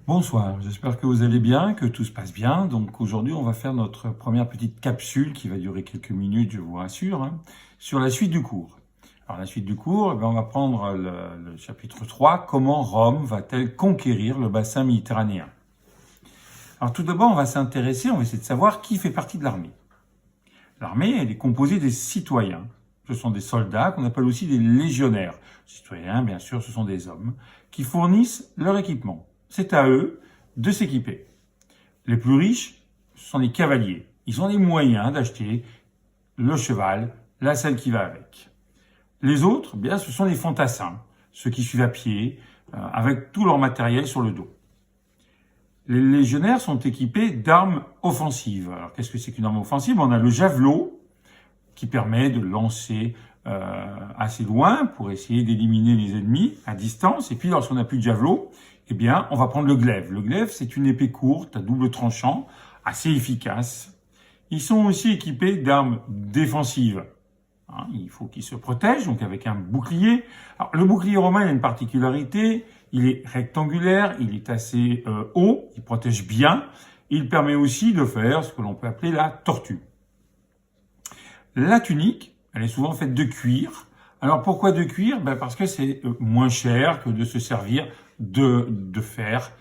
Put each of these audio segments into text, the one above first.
Bonsoir, j'espère que vous allez bien, que tout se passe bien. Donc aujourd'hui, on va faire notre première petite capsule qui va durer quelques minutes, je vous rassure, sur la suite du cours. Alors la suite du cours, on va prendre le chapitre 3, comment Rome va-t-elle conquérir le bassin méditerranéen? Alors tout d'abord, on va essayer de savoir qui fait partie de l'armée. L'armée, elle est composée des citoyens. Ce sont des soldats qu'on appelle aussi des légionnaires. Citoyens, bien sûr, ce sont des hommes qui fournissent leur équipement. C'est à eux de s'équiper. Les plus riches, ce sont les cavaliers. Ils ont les moyens d'acheter le cheval, la selle qui va avec. Les autres, bien, ce sont les fantassins, ceux qui suivent à pied, avec tout leur matériel sur le dos. Les légionnaires sont équipés d'armes offensives. Alors, qu'est-ce que c'est qu'une arme offensive? On a le javelot, qui permet de lancer assez loin pour essayer d'éliminer les ennemis à distance. Et puis, lorsqu'on n'a plus de javelot, eh bien, on va prendre le glaive. Le glaive, c'est une épée courte, à double tranchant, assez efficace. Ils sont aussi équipés d'armes défensives. Il faut qu'ils se protègent, donc avec un bouclier. Alors, le bouclier romain a une particularité, il est rectangulaire, il est assez haut, il protège bien. Il permet aussi de faire ce que l'on peut appeler la tortue. La tunique, elle est souvent faite de cuir. Alors pourquoi de cuir? Parce que c'est moins cher que de se servir de fer,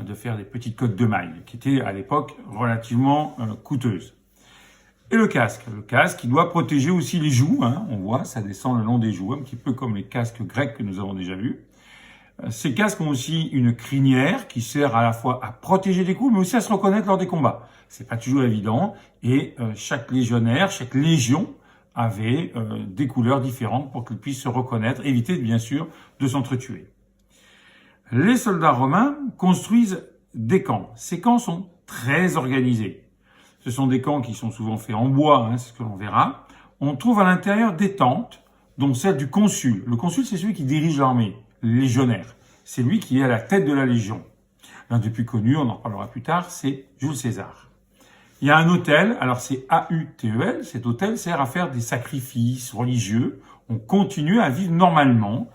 de faire des petites cottes de mailles, qui étaient à l'époque relativement coûteuses. Et le casque qui doit protéger aussi les joues, on voit, ça descend le long des joues, un petit peu comme les casques grecs que nous avons déjà vus. Ces casques ont aussi une crinière qui sert à la fois à protéger des coups, mais aussi à se reconnaître lors des combats. C'est pas toujours évident, et chaque légionnaire, chaque légion avait des couleurs différentes pour qu'ils puissent se reconnaître, éviter bien sûr de s'entretuer. Les soldats romains construisent des camps. Ces camps sont très organisés. Ce sont des camps qui sont souvent faits en bois, c'est ce que l'on verra. On trouve à l'intérieur des tentes, dont celle du consul. Le consul, c'est celui qui dirige l'armée, le légionnaire. C'est lui qui est à la tête de la légion. L'un des plus connus, on en reparlera plus tard, c'est Jules César. Il y a un autel, alors c'est A-U-T-E-L, cet autel sert à faire des sacrifices religieux. On continue à vivre normalement.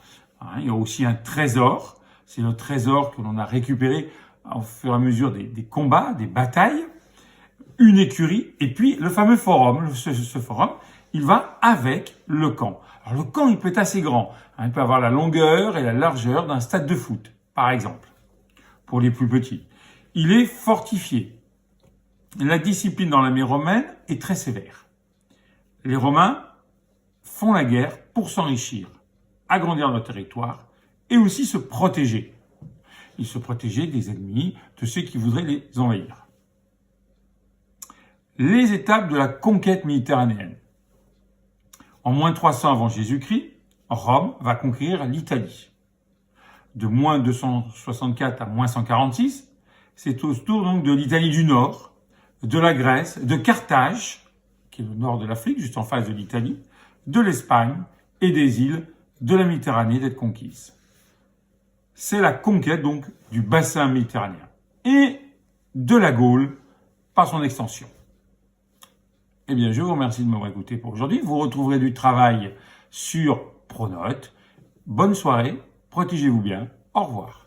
Il y a aussi un trésor. C'est le trésor que l'on a récupéré au fur et à mesure des combats, des batailles. Une écurie, et puis le fameux forum. Ce forum, il va avec le camp. Alors le camp, il peut être assez grand. Il peut avoir la longueur et la largeur d'un stade de foot, par exemple, pour les plus petits. Il est fortifié. La discipline dans l'armée romaine est très sévère. Les Romains font la guerre pour s'enrichir, agrandir leur territoire et aussi se protéger. Ils se protégeaient des ennemis, de ceux qui voudraient les envahir. Les étapes de la conquête méditerranéenne. En moins 300 avant Jésus-Christ, Rome va conquérir l'Italie. De moins 264 à moins 146, c'est au tour donc de l'Italie du Nord, de la Grèce, de Carthage, qui est au nord de l'Afrique, juste en face de l'Italie, de l'Espagne et des îles de la Méditerranée d'être conquises. C'est la conquête donc du bassin méditerranéen et de la Gaule par son extension. Eh bien, je vous remercie de m'avoir écouté pour aujourd'hui. Vous retrouverez du travail sur Pronote. Bonne soirée, protégez-vous bien, au revoir.